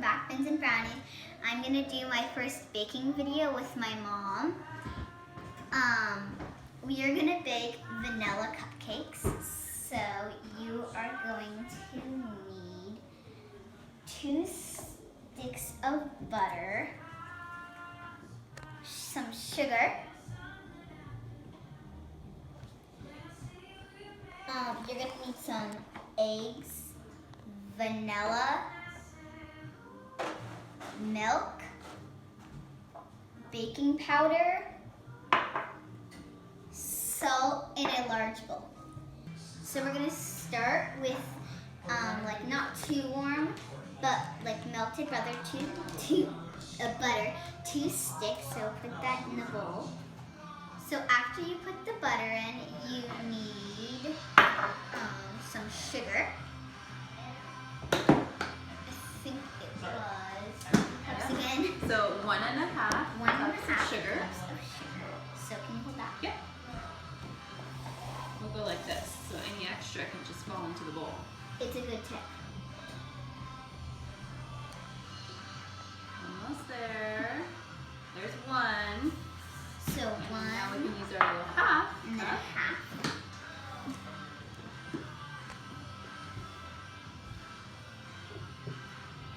from Backbends and Brownies. I'm gonna do my first baking video with my mom. We are gonna bake vanilla cupcakes. So you are going to need 2 sticks of butter, some sugar. You're gonna need some eggs, vanilla, milk, baking powder, salt in a large bowl. So we're gonna start with like not too warm, but like melted butter, butter, 2 sticks. So put that in the bowl. So after you put the butter in, you need some sugar. I think it was cups again. So 1 1/2 cups of sugar. So can you hold that? Yep. We'll go like this, so any extra can just fall into the bowl. It's a good tip. Almost there. There's 1. So And 1. now we can use our little half. And then a half. A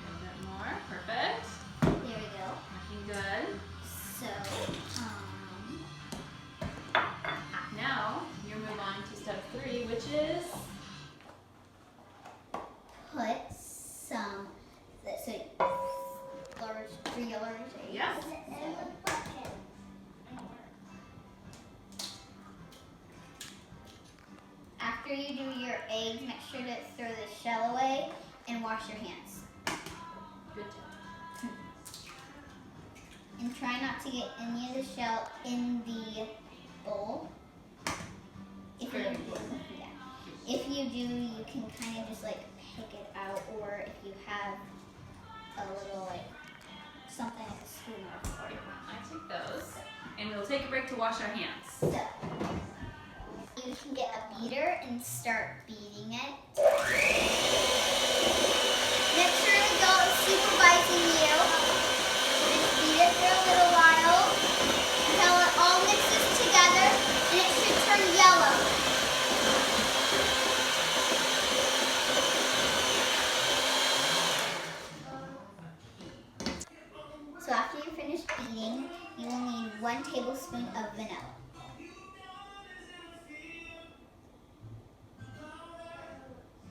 little bit more. Perfect. There we go. Looking good. So, Now you move on to step 3, which is put some, let's say, 3 large eggs. Yes. After you do your eggs, make sure to throw the shell away and wash your hands. good. And try not to get any of the shell in the bowl. If you do, you can kind of just like pick it out, or if you have a little like something like a spoon or a fork. I take those. And we'll take a break to wash our hands. So you can get a beater and start beating it. Make sure the adult is supervising you. Just beat it for a little while until it all mixes together and it should turn yellow. So after you finish beating, you will need 1 tablespoon of vanilla.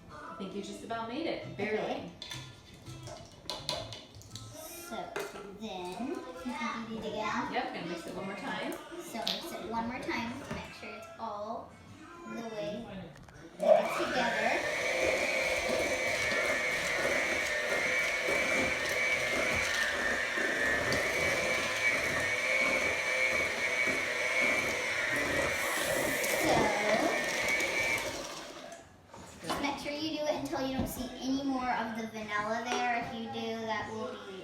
I think you just about made it. Barely. Okay. So then you can beat it again. Yep, gonna mix it one more time. So mix it one more time to make sure it's all the way together. So just make sure you do it until you don't see any more of the vanilla there. If you do, that will be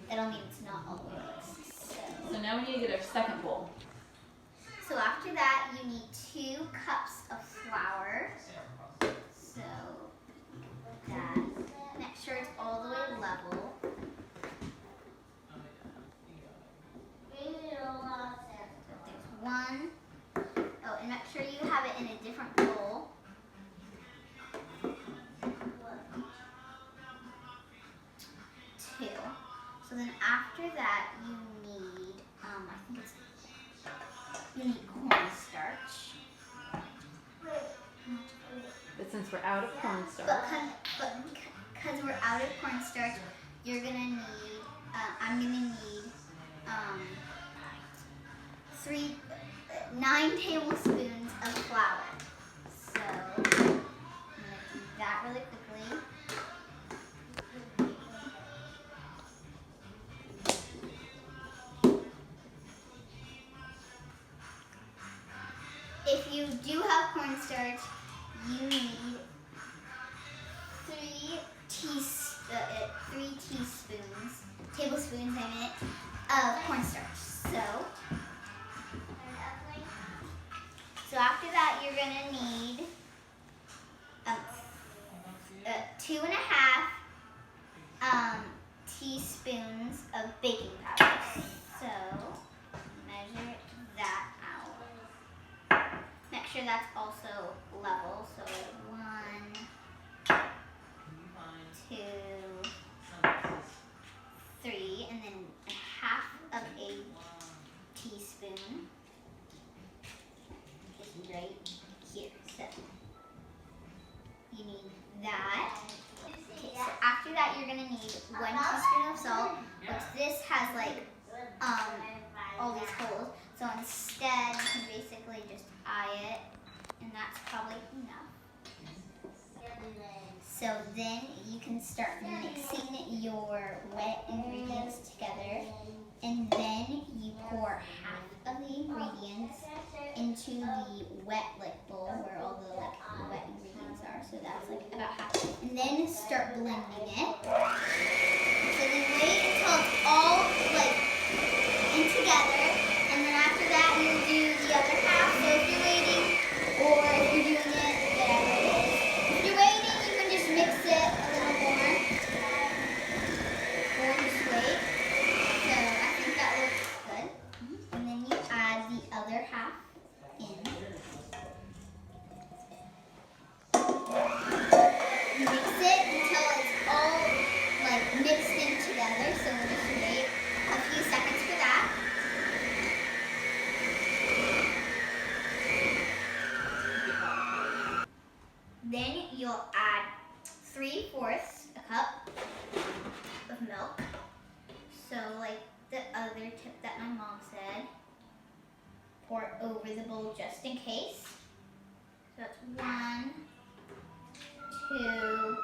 that'll mean it's not all the way mixed. So now we need to get our second bowl. So after that, you need 2 cups of flour. So that, make sure it's all the way level. So there's 1. Oh, and make sure you have it in a different bowl. 2. So then after that, you need, you need cornstarch. But since we're out of cornstarch, But because we're out of cornstarch, you're gonna need, I'm gonna need 9 tablespoons of flour. So I'm gonna do that really quickly. If you do have cornstarch, you need 3 tablespoons of cornstarch. So after that, you're gonna need 2 1/2 teaspoons of baking powder. So measure that out. Make sure that's also level. So 1, 2, 3, and then a half of a teaspoon is right here. So you need that. Okay, so after that you're gonna need 1 teaspoon of salt, which this has like all these holes. So instead you can basically just eye it, and that's probably enough. So then you can start mixing your wet ingredients together, and then you pour half of the ingredients into the wet bowl where all the wet ingredients are. So that's about half, and then start blending it. So then wait until it's all in together, and then after that you do the other half. So if you're waiting, or if you're doing it, whatever it is. If you're waiting, you can just mix it a little more, or just wait. So I think that looks good. And then you add the other half in. Mix it until it's all mixed in together. So we'll just wait a few seconds for that. Then you'll add 3/4 a cup of milk. So the other tip that my mom said, pour it over the bowl just in case. So that's 1, 2,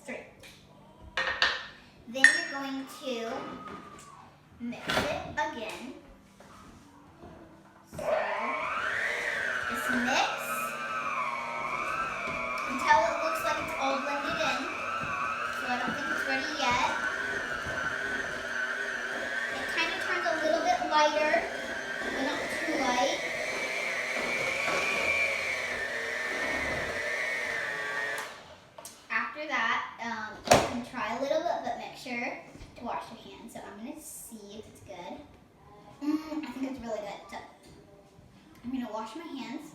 3. Then you're going to mix it again. So just mix until it looks like it's all blended in. So I don't think it's ready yet. It kind of turns a little bit lighter, but not too light. After that, you can try a little bit, but make sure to wash your hands. So I'm going to see if it's good. I think it's really good. So I'm going to wash my hands.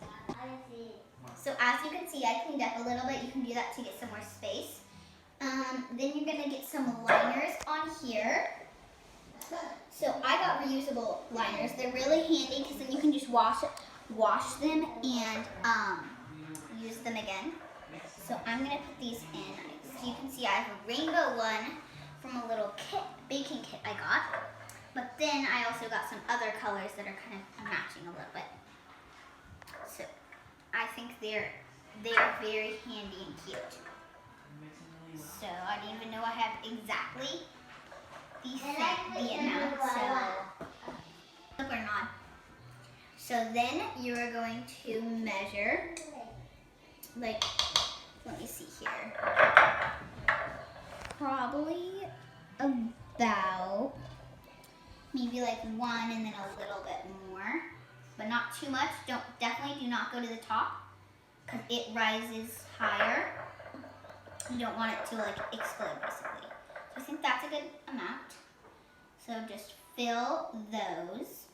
So as you can see, I cleaned up a little bit. You can do that to get some more space. Then you're going to get some liners on here. So I got reusable liners. They're really handy because then you can just wash them and use them again. So I'm going to put these in. So you can see I have a rainbow one from a little baking kit I got. But then I also got some other colors that are kind of matching a little bit. So I think they're very handy and cute. So I didn't even know I have exactly the amount. So or not. So then you are going to measure, let me see here. Probably about maybe 1 and then a little bit more, but not too much. Definitely do not go to the top because it rises higher. You don't want it to explode basically. So I think that's a good amount. So just fill those.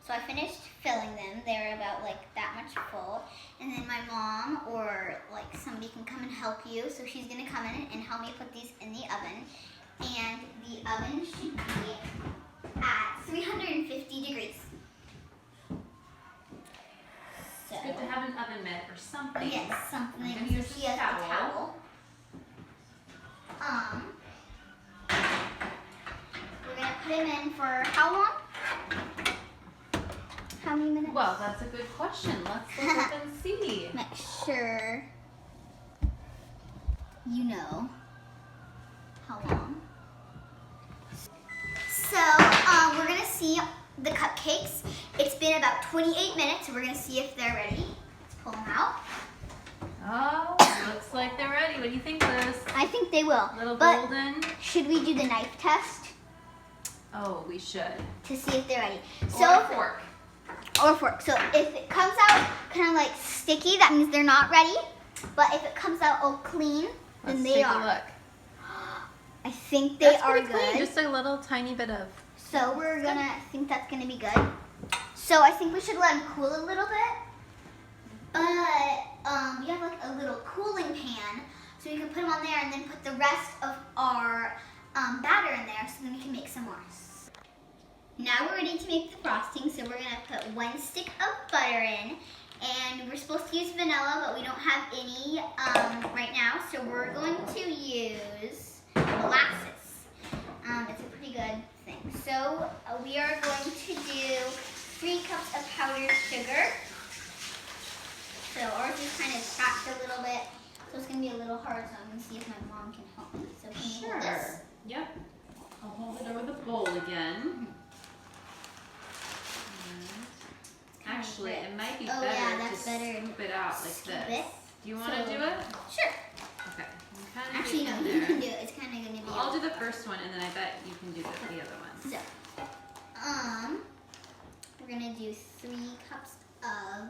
So I finished filling them. They're about that much full. And then my mom or somebody can come and help you. So she's gonna come in and help me put these in the oven. And the oven should be at 350 degrees. So, it's good to have an oven mitt or something. Yes, something. I'm gonna use she has a towel. We're gonna put him in for how long? How many minutes? Well, that's a good question. Let's look up and see. Make sure you know how long. So we're gonna see the cupcakes. It's been about 28 minutes. So we're gonna see if they're ready. Let's pull them out. Oh, looks like they're ready. What do you think, Liz? I think they will. A little but golden. Should we do the knife test? Oh, we should. To see if they're ready. Or a fork. Or a fork. So if it comes out kind of sticky, that means they're not ready. But if it comes out all clean, then they are. Let's take a look. I think they That's are pretty good. clean. Just a little tiny bit of. So we're gonna, I think that's gonna be good. So I think we should let them cool a little bit. But we have like a little cooling pan, so we can put them on there and then put the rest of our batter in there, so then we can make some more. Now we're ready to make the frosting, so we're gonna put 1 stick of butter in, and we're supposed to use vanilla, but we don't have any right now, so we're going to use molasses. It's a pretty good thing. So we are going to do 3 cups of powdered sugar. So ours is kind of cracked a little bit, so it's gonna be a little hard, so I'm gonna see if my mom can help me. So can you hold this? Yep. I'll hold it over the bowl again. Actually, it might be better to scoop it out like this. Do you want to do it? Sure. Okay. Actually, no, you can do it. It's kind of going to be. I'll do the first one, and then I bet you can do the other ones. So, we're going to do 3 cups of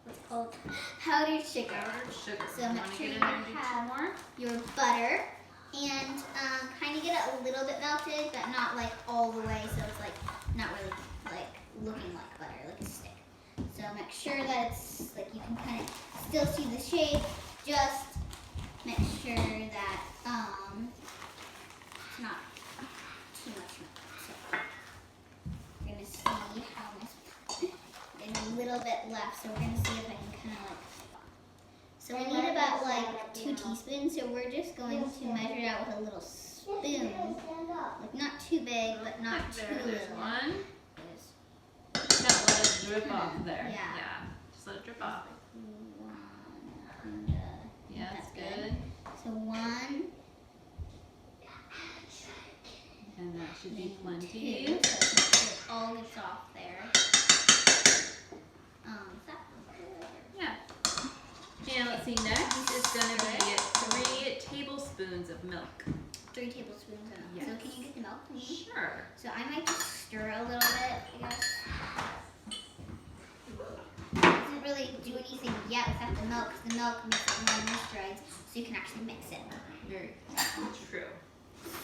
what's called powdered sugar. Powdered sugar. So make sure you have your butter and kind of get it a little bit melted, but not like all the way, so it's like not really like looking like butter, like a stick. So make sure that it's like you can kind of still see the shape. Just make sure that it's not too much milk. So we're gonna see how much. And a little bit left, so we're gonna see if I can kind of like. So we need about like 2 teaspoons. So we're just going to measure it out with a little spoon, like not too big, but not too little. There's one. Just let it drip off there. Yeah. Just let it drip off. Yeah, that's good. So 1. And that should be plenty. 2. So it all gets off there. Yeah. And let's see, next is going to be 3 tablespoons of milk. 3 tablespoons of milk. Yes. So can you get the milk for me? Sure. So I might just stir a little bit, I guess. It doesn't really do anything yet without the milk, because the milk makes it more moisturized, so you can actually mix it. Very true.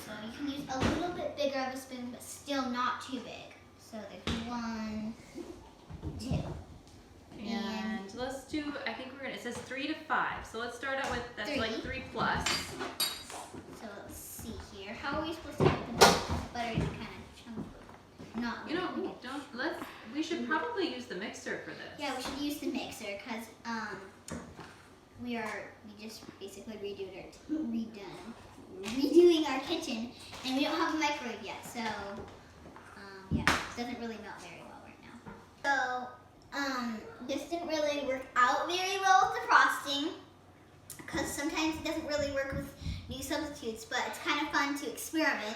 So you can use a little bit bigger of a spoon, but still not too big. So there's 1, 2. And let's do, I think we're going to, it says 3 to 5. So let's start out with, that's 3. like 3 plus. So let's see here. How are we supposed to get the butter to kind of chunk? Not You know, we should probably use the mixer for this. Yeah, we should use the mixer because we just basically redoing our kitchen, and we don't have a microwave yet, so yeah, it doesn't really melt very well right now. So this didn't really work out very well with the frosting because sometimes it doesn't really work with new substitutes, but it's kind of fun to experiment.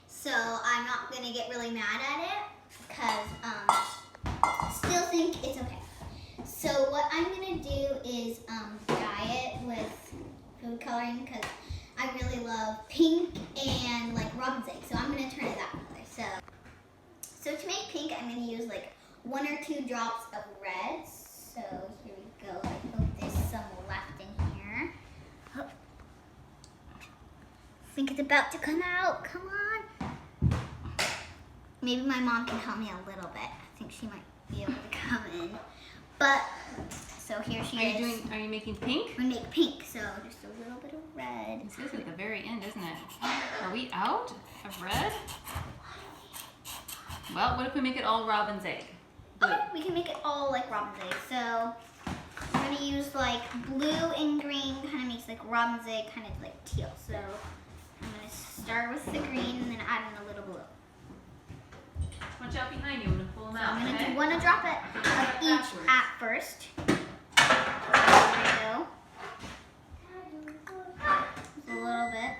So I'm not gonna get really mad at it because I still think it's okay. So what I'm gonna do is dye it with food coloring because I really love pink and like robin's egg. So I'm gonna turn it that color. So to make pink, I'm gonna use like 1 or 2 drops of red. So here we go. I hope there's some left in here. Oh. I think it's about to come out. Come on. Maybe my mom can help me a little bit. I think she might be able to come in. But, so here she is. Are you making pink? We make pink, so just a little bit of red. This is at the very end, isn't it? Are we out of red? Well, what if we make it all robin's egg? Okay, we can make it all like robin's egg. So we're gonna use like blue and green, kind of makes like robin's egg, kind of like teal. So I'm gonna start with the green and then add in a little blue. Watch out behind you, I'm gonna pull them out. I'm gonna do 1 drop of each at first. There we go. Just a little bit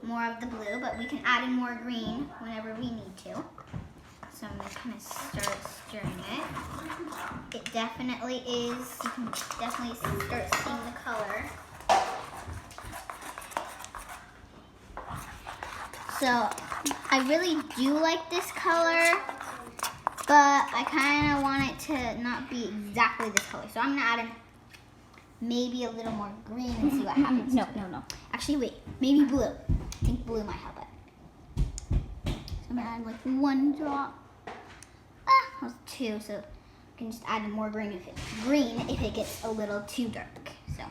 more of the blue, but we can add in more green whenever we need to. So I'm gonna kind of start stirring it. It definitely is, you can definitely start seeing the color. So I really do like this color, but I kind of want it to not be exactly this color. So I'm gonna add in maybe a little more green and see what happens. No. Actually, wait. Maybe blue. I think blue might help it. So I'm gonna add like 1 drop. That was 2. So I can just add more green if it gets a little too dark. So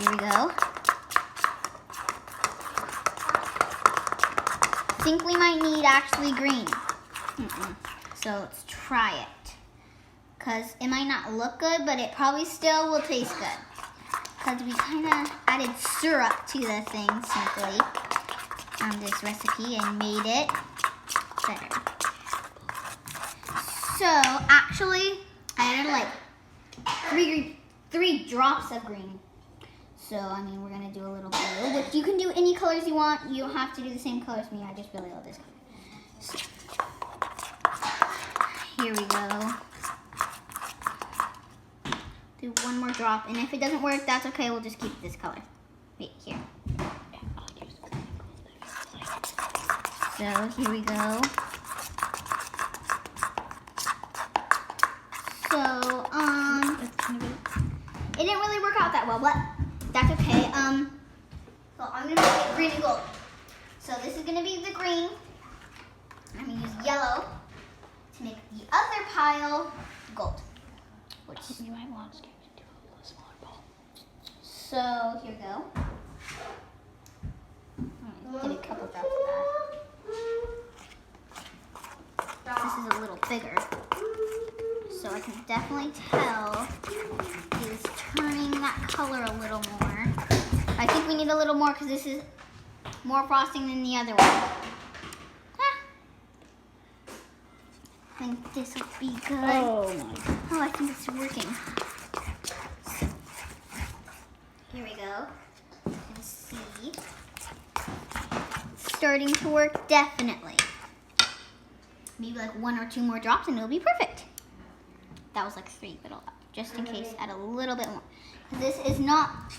here we go. I think we might need actually green. So let's try it. Because it might not look good, but it probably still will taste good. Because we kind of added syrup to the thing simply on this recipe and made it better. So actually, I added like 3 drops of green. So, I mean, we're going to do a little blue, which you can do any colors you want. You don't have to do the same color as me. I just really love this color. So, here we go. Do 1 more drop, and if it doesn't work, that's okay. We'll just keep this color. Wait, here. So, here we go. So, it didn't really work out that well, but that's okay. So I'm gonna make it green and gold. So this is gonna be the green. I'm gonna use yellow to make the other pile gold. Which You might want to do a little smaller ball. So here we go. Get a couple drops of that. This is a little bigger. So I can definitely tell it is turning that color a little more. I think we need a little more because this is more frosting than the other one. I think this will be good. Oh my. Oh, I think it's working. Here we go. You can see. It's starting to work, definitely. Maybe like 1 or 2 more drops and it'll be perfect. That was like 3, but just in case, add a little bit more. This is not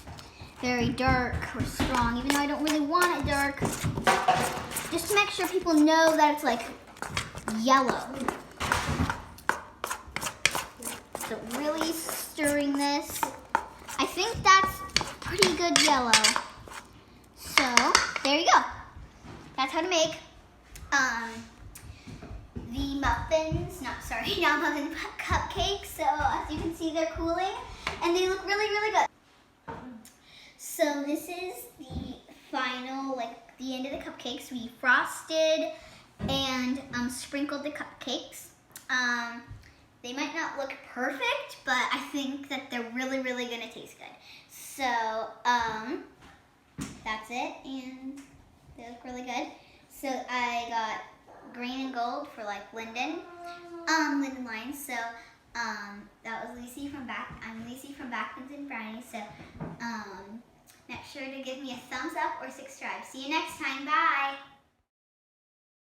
very dark or strong, even though I don't really want it dark. Just to make sure people know that it's like yellow. So really stirring this. I think that's pretty good yellow. So there you go. That's how to make the muffins, not muffins, but cupcakes. So as you can see, they're cooling and they look really, really good. So this is the final, like the end of the cupcakes. We frosted and sprinkled the cupcakes. They might not look perfect, but I think that they're really, really gonna taste good. So that's it, and they look really good. So I got green and gold for like linden lines. So that was Lucy from I'm Lucy from Backbends and Brownies. So make sure to give me a thumbs up or subscribe. See you next time. Bye.